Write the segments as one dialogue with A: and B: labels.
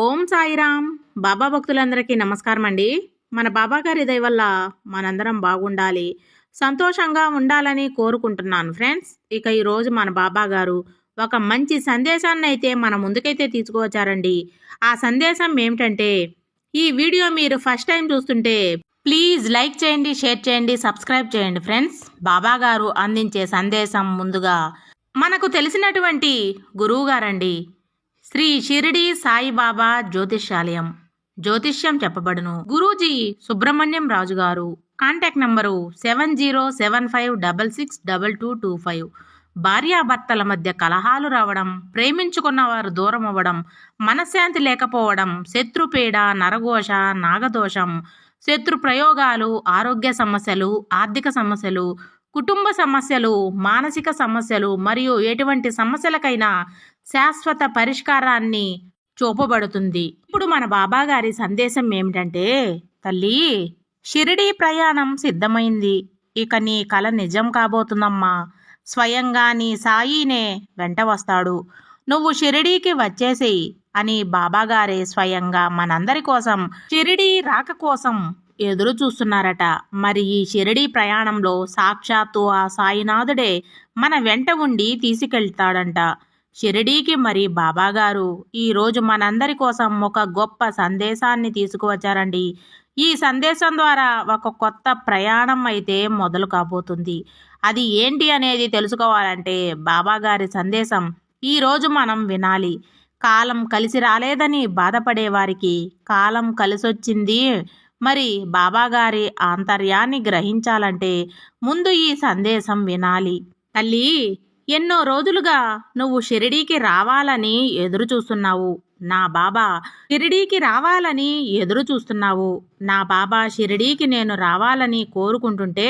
A: ఓం సాయిరామ్. బాబా భక్తులందరికీ నమస్కారం అండి. మన బాబా గారి దయ వల్ల మనందరం బాగుండాలి, సంతోషంగా ఉండాలని కోరుకుంటున్నాను ఫ్రెండ్స్. ఇక ఈరోజు మన బాబా గారు ఒక మంచి సందేశాన్ని అయితే మన ముందుకైతే తీసుకువచ్చారండి. ఆ సందేశం ఏమిటంటే, ఈ వీడియో మీరు ఫస్ట్ టైం చూస్తుంటే ప్లీజ్ లైక్ చేయండి, షేర్ చేయండి, సబ్స్క్రైబ్ చేయండి ఫ్రెండ్స్. బాబా గారు అందించే సందేశం ముందుగా మనకు తెలిసినటువంటి గురువు గారండి, శ్రీ షిరిడి సాయిబాబా జ్యోతిష్యాలయం. జ్యోతిష్యం చెప్పబడును. గురూజీ సుబ్రహ్మణ్యం రాజు గారు. Contact number 7075662225. భార్యాభర్తల మధ్య కలహాలు రావడం, ప్రేమించుకున్న వారు దూరం అవ్వడం, మనశ్శాంతి లేకపోవడం, శత్రుపీడ, నరఘోష, నాగదోషం, శత్రు ప్రయోగాలు, ఆరోగ్య సమస్యలు, ఆర్థిక సమస్యలు, కుటుంబ సమస్యలు, మానసిక సమస్యలు మరియు ఎటువంటి సమస్యలకైనా శాశ్వత పరిష్కారాన్ని చూపబడుతుంది. ఇప్పుడు మన బాబా గారి సందేశం ఏమిటంటే, తల్లి, షిరిడీ ప్రయాణం సిద్ధమైంది. ఇక నీ కల నిజం కాబోతుందమ్మా. స్వయంగా నీ సాయినే వెంట వస్తాడు. నువ్వు షిరిడీకి వచ్చేసేయి అని బాబాగారే స్వయంగా మనందరి కోసం షిరిడీ రాక కోసం ఎదురు చూస్తున్నారట. మరి ఈ షిరిడీ ప్రయాణంలో సాక్షాత్తు ఆ సాయినాథుడే మన వెంట ఉండి తీసుకెళ్తాడంట షిరిడీకి. మరి బాబాగారు ఈరోజు మనందరి కోసం ఒక గొప్ప సందేశాన్ని తీసుకువచ్చారండి. ఈ సందేశం ద్వారా ఒక కొత్త ప్రయాణం అయితే మొదలు కాబోతుంది. అది ఏంటి అనేది తెలుసుకోవాలంటే బాబాగారి సందేశం ఈరోజు మనం వినాలి. కాలం కలిసి రాలేదని బాధపడే వారికి కాలం కలిసొచ్చింది. మరి బాబాగారి ఆంతర్యాన్ని గ్రహించాలంటే ముందు ఈ సందేశం వినాలి. తల్లి, ఎన్నో రోజులుగా నువ్వు షిరిడీకి రావాలని ఎదురు చూస్తున్నావు. నా బాబా షిరిడీకి రావాలని ఎదురు చూస్తున్నావు. నా బాబా షిరిడీకి నేను రావాలని కోరుకుంటుంటే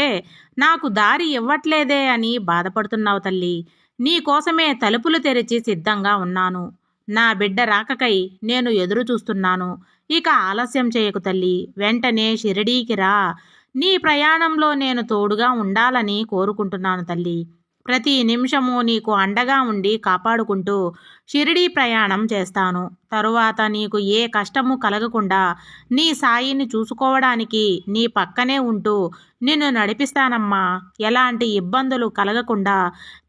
A: నాకు దారి ఇవ్వట్లేదే అని బాధపడుతున్నావు తల్లి. నీ కోసమే తలుపులు తెరిచి సిద్ధంగా ఉన్నాను. నా బిడ్డ రాకకై నేను ఎదురు చూస్తున్నాను. ఇక ఆలస్యం చేయకు తల్లి, వెంటనే షిరిడీకి రా. నీ ప్రయాణంలో నేను తోడుగా ఉండాలని కోరుకుంటున్నాను తల్లి. ప్రతి నిమిషము నీకు అండగా ఉండి కాపాడుకుంటూ షిరిడీ ప్రయాణం చేస్తాను. తరువాత నీకు ఏ కష్టము కలగకుండా నీ సాయిని చూసుకోవడానికి నీ పక్కనే ఉంటూ నిన్ను నడిపిస్తానమ్మా. ఎలాంటి ఇబ్బందులు కలగకుండా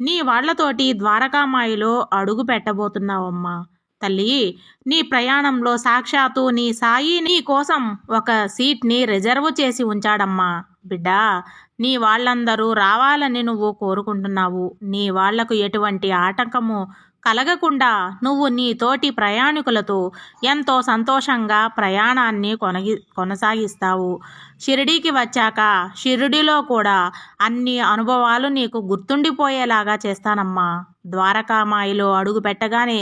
A: నీ వాళ్లతోటి ద్వారకామాయిలో అడుగు పెట్టబోతున్నావమ్మా. తల్లి, నీ ప్రయాణంలో సాక్షాత్తు నీ సాయి నీ కోసం ఒక సీట్ని రిజర్వ్ చేసి ఉంచాడమ్మా. బిడ్డా, నీ వాళ్ళందరూ రావాలని నువ్వు కోరుకుంటున్నావు. నీ వాళ్లకు ఎటువంటి ఆటంకము కలగకుండా నువ్వు నీ తోటి ప్రయాణికులతో ఎంతో సంతోషంగా ప్రయాణాన్ని కొనసాగిస్తావు. షిరిడీకి వచ్చాక షిరిడీలో కూడా అన్ని అనుభవాలు నీకు గుర్తుండిపోయేలాగా చేస్తానమ్మా. ద్వారకామాయిలో అడుగు పెట్టగానే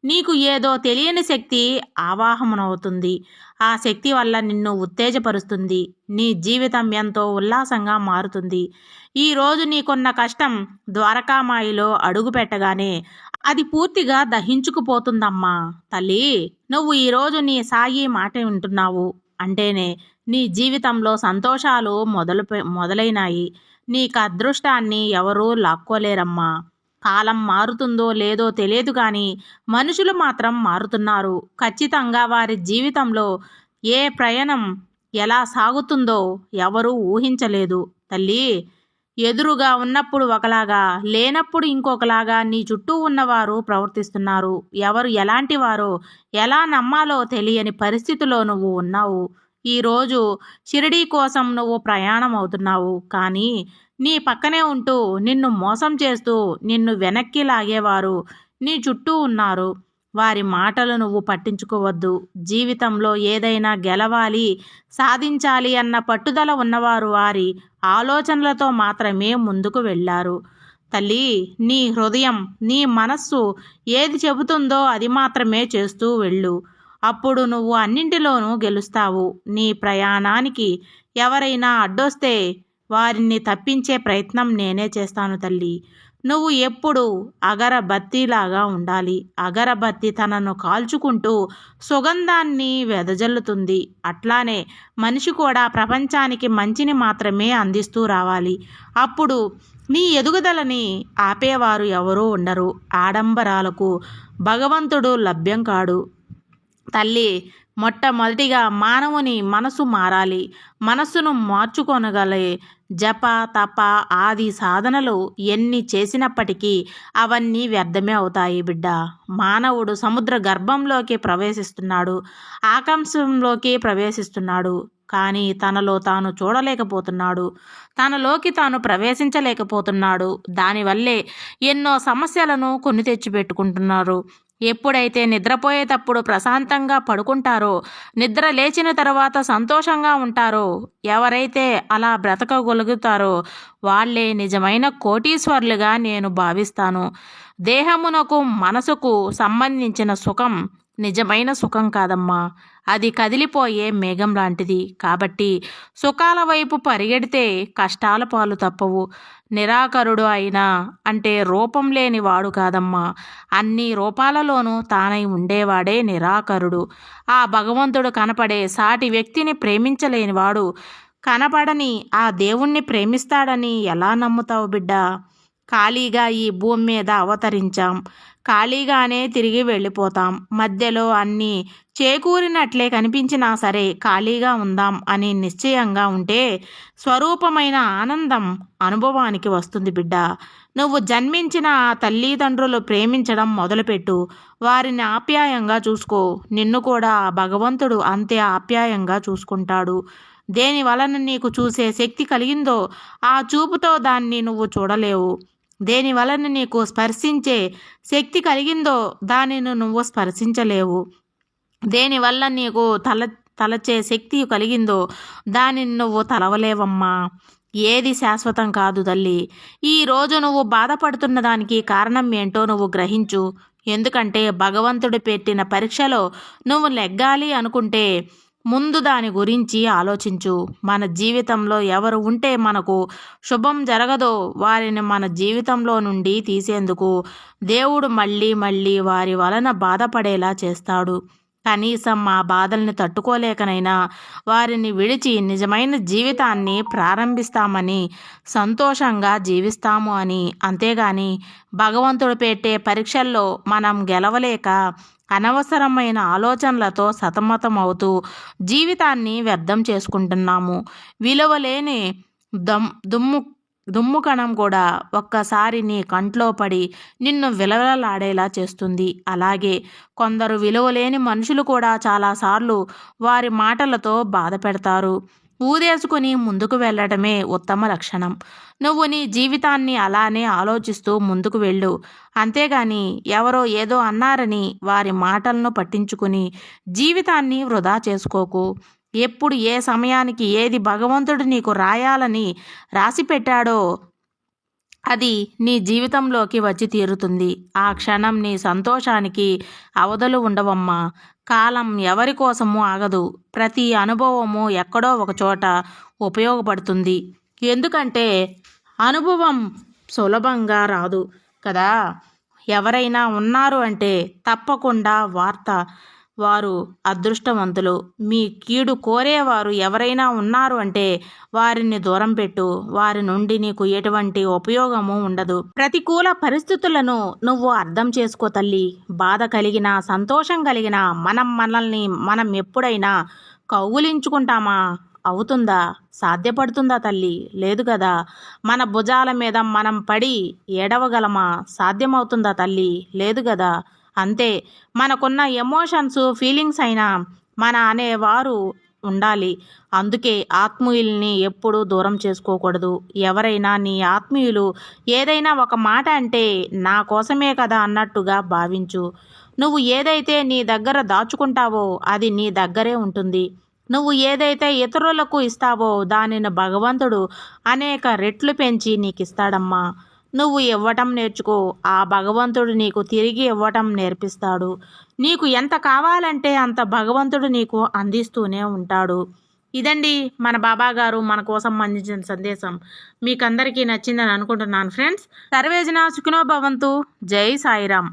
A: నీకు ఏదో తెలియని శక్తి ఆవాహనమవుతుంది. ఆ శక్తి వల్ల నిన్ను ఉత్తేజపరుస్తుంది. నీ జీవితం ఎంతో ఉల్లాసంగా మారుతుంది. ఈరోజు నీకున్న కష్టం ద్వారకామాయిలో అడుగు పెట్టగానే అది పూర్తిగా దహించుకుపోతుందమ్మా. తల్లి, నువ్వు ఈరోజు నీ సాయి మాట వింటున్నావు అంటేనే నీ జీవితంలో సంతోషాలు మొదలైనాయి. నీకు అదృష్టాన్ని ఎవరూ లాక్కోలేరమ్మా. కాలం మారుతుందో లేదో తెలియదు కానీ మనుషులు మాత్రం మారుతున్నారు. ఖచ్చితంగా వారి జీవితంలో ఏ ప్రయాణం ఎలా సాగుతుందో ఎవరూ ఊహించలేదు తల్లి. ఎదురుగా ఉన్నప్పుడు ఒకలాగా, లేనప్పుడు ఇంకొకలాగా నీ చుట్టూ ఉన్నవారు ప్రవర్తిస్తున్నారు. ఎవరు ఎలాంటి వారో ఎలా నమ్మాలో తెలియని పరిస్థితిలో నువ్వు ఉన్నావు. ఈరోజు షిరిడీ కోసం నువ్వు ప్రయాణం అవుతున్నావు. కానీ నీ పక్కనే ఉంటూ నిన్ను మోసం చేస్తూ నిన్ను వెనక్కి లాగేవారు నీ చుట్టూ ఉన్నారు. వారి మాటలు నువ్వు పట్టించుకోవద్దు. జీవితంలో ఏదైనా గెలవాలి, సాధించాలి అన్న పట్టుదల ఉన్నవారు వారి ఆలోచనలతో మాత్రమే ముందుకు వెళ్ళారు. తల్లి, నీ హృదయం, నీ మనస్సు ఏది చెబుతుందో అది మాత్రమే చేస్తూ వెళ్ళు. అప్పుడు నువ్వు అన్నింటిలోనూ గెలుస్తావు. నీ ప్రయాణానికి ఎవరైనా అడ్డొస్తే వారిని తప్పించే ప్రయత్నం నేనే చేస్తాను తల్లి. నువ్వు ఎప్పుడు అగరబత్తిలాగా ఉండాలి. అగరబత్తి తనను కాల్చుకుంటూ సుగంధాన్ని వెదజల్లుతుంది. అట్లానే మనిషి కూడా ప్రపంచానికి మంచిని మాత్రమే అందిస్తూ రావాలి. అప్పుడు నీ ఎదుగుదలని ఆపేవారు ఎవరూ ఉండరు. ఆడంబరాలకు భగవంతుడు లభ్యం కాడు. తల్లి, మొట్టమొదటిగా మానవుని మనసు మారాలి. మనస్సును మార్చుకొనగలే జప, తప ఆది సాధనలు ఎన్ని చేసినప్పటికీ అవన్నీ వ్యర్థమే అవుతాయి బిడ్డ. మానవుడు సముద్ర గర్భంలోకి ప్రవేశిస్తున్నాడు, ఆకాశంలోకి ప్రవేశిస్తున్నాడు. కానీ తనలో తాను చూడలేకపోతున్నాడు, తనలోకి తాను ప్రవేశించలేకపోతున్నాడు. దానివల్లే ఎన్నో సమస్యలను కొని తెచ్చిపెట్టుకుంటున్నారు. ఎప్పుడైతే నిద్రపోయేటప్పుడు ప్రశాంతంగా పడుకుంటారో, నిద్ర లేచిన తర్వాత సంతోషంగా ఉంటారో, ఎవరైతే అలా బ్రతకగలుగుతారో వాళ్ళే నిజమైన కోటీశ్వర్లుగా నేను భావిస్తాను. దేహమునకు మనసుకు సంబంధించిన సుఖం నిజమైన సుఖం కాదమ్మా, అది కదిలిపోయే మేఘం లాంటిది. కాబట్టి సుఖాల వైపు పరిగెడితే కష్టాల పాలు తప్పవు. నిరాకరుడు అయినా అంటే రూపం లేని వాడు కాదమ్మా, అన్ని రూపాలలోనూ తానై ఉండేవాడే నిరాకరుడు. ఆ భగవంతుడు కనపడే సాటి వ్యక్తిని ప్రేమించలేనివాడు కనపడని ఆ దేవుణ్ణి ప్రేమిస్తాడని ఎలా నమ్ముతావు బిడ్డ? ఖాళీగా ఈ భూమి మీద అవతరించాం, ఖాళీగానే తిరిగి వెళ్ళిపోతాం. మధ్యలో అన్నీ చేకూరినట్లే కనిపించినా సరే ఖాళీగా ఉందాం అని నిశ్చయంగా ఉంటే స్వరూపమైన ఆనందం అనుభవానికి వస్తుంది బిడ్డ. నువ్వు జన్మించిన ఆ తల్లిదండ్రులు ప్రేమించడం మొదలుపెట్టు, వారిని ఆప్యాయంగా చూసుకో. నిన్ను కూడా ఆ భగవంతుడు అంతే ఆప్యాయంగా చూసుకుంటాడు. దేని వలన నీకు చూసే శక్తి కలిగిందో ఆ చూపుతో దాన్ని నువ్వు చూడలేవు. దేని వలన నీకు స్పర్శించే శక్తి కలిగిందో దానిని నువ్వు స్పర్శించలేవు. దేనివల్ల నీకు తలచే శక్తి కలిగిందో దానిని నువ్వు తలవలేవమ్మా. ఏది శాశ్వతం కాదు తల్లి. ఈరోజు నువ్వు బాధపడుతున్న దానికి కారణం ఏంటో నువ్వు గ్రహించు. ఎందుకంటే భగవంతుడు పెట్టిన పరీక్షలో నువ్వు నెగ్గాలి అనుకుంటే ముందు దాని గురించి ఆలోచించు. మన జీవితంలో ఎవరు ఉంటే మనకు శుభం జరగదో వారిని మన జీవితంలో నుండి తీసేందుకు దేవుడు మళ్ళీ మళ్ళీ వారి వలన బాధపడేలా చేస్తాడు. కనీసం ఆ బాధల్ని తట్టుకోలేకనైనా వారిని విడిచి నిజమైన జీవితాన్ని ప్రారంభిస్తామని, సంతోషంగా జీవిస్తాము అని. అంతేగాని భగవంతుడు పెట్టే పరీక్షల్లో మనం గెలవలేక అనవసరమైన ఆలోచనలతో సతమతమవుతూ జీవితాన్ని వ్యర్థం చేసుకుంటున్నాము. విలువలేని దుమ్ము కణం కూడా ఒక్కసారి నీ కంట్లో పడి నిన్ను విలవలాడేలా చేస్తుంది. అలాగే కొందరు విలువలేని మనుషులు కూడా చాలాసార్లు వారి మాటలతో బాధ పెడతారు. ఊదేసుకుని ముందుకు వెళ్ళడమే ఉత్తమ లక్షణం. నువ్వు నీ జీవితాన్ని అలానే ఆలోచిస్తూ ముందుకు వెళ్ళు. అంతేగాని ఎవరో ఏదో అన్నారని వారి మాటలను పట్టించుకుని జీవితాన్ని వృధా చేసుకోకు. ఎప్పుడు ఏ సమయానికి ఏది భగవంతుడు నీకు రాయాలని రాసి పెట్టాడో అది నీ జీవితంలోకి వచ్చి తీరుతుంది. ఆ క్షణం నీ సంతోషానికి అవధులు ఉండవమ్మా. కాలం ఎవరి కోసము ఆగదు. ప్రతి అనుభవము ఎక్కడో ఒక చోట ఉపయోగపడుతుంది. ఎందుకంటే అనుభవం సులభంగా రాదు కదా. ఎవరైనా ఉన్నారు అంటే తప్పకుండా వారు అదృష్టవంతులు. మీ కీడు కోరేవారు ఎవరైనా ఉన్నారు అంటే వారిని దూరం పెట్టు. వారి నుండి నీకు ఎటువంటి ఉపయోగము ఉండదు. ప్రతికూల పరిస్థితులను నువ్వు అర్థం చేసుకో తల్లి. బాధ కలిగినా సంతోషం కలిగినా మనల్ని మనం ఎప్పుడైనా కౌగులించుకుంటామా? అవుతుందా? సాధ్యపడుతుందా తల్లి? లేదు కదా. మన భుజాల మీద మనం పడి ఏడవగలమా? సాధ్యమవుతుందా తల్లి? లేదు కదా. అంతే. మనకున్న ఎమోషన్స్ ఫీలింగ్స్ అయినా మన అనేవారు ఉండాలి. అందుకే ఆత్మీయుల్ని ఎప్పుడూ దూరం చేసుకోకూడదు. ఎవరైనా నీ ఆత్మీయులు ఏదైనా ఒక మాట అంటే నా కోసమే కదా అన్నట్టుగా భావించు. నువ్వు ఏదైతే నీ దగ్గర దాచుకుంటావో అది నీ దగ్గరే ఉంటుంది. నువ్వు ఏదైతే ఇతరులకు ఇస్తావో దానిని భగవంతుడు అనేక రెట్లు పెంచి నీకు ఇస్తాడమ్మా. నువ్వు ఇవ్వటం నేర్చుకో, ఆ భగవంతుడు నీకు తిరిగి ఇవ్వటం నేర్పిస్తాడు. నీకు ఎంత కావాలంటే అంత భగవంతుడు నీకు అందిస్తూనే ఉంటాడు. ఇదండి మన బాబా గారు మన కోసం అందించిన సందేశం. మీకు అందరికీ నచ్చిందని అనుకుంటున్నాను ఫ్రెండ్స్. సర్వేజన సుఖినో భవంతు. జై సాయిరామ్.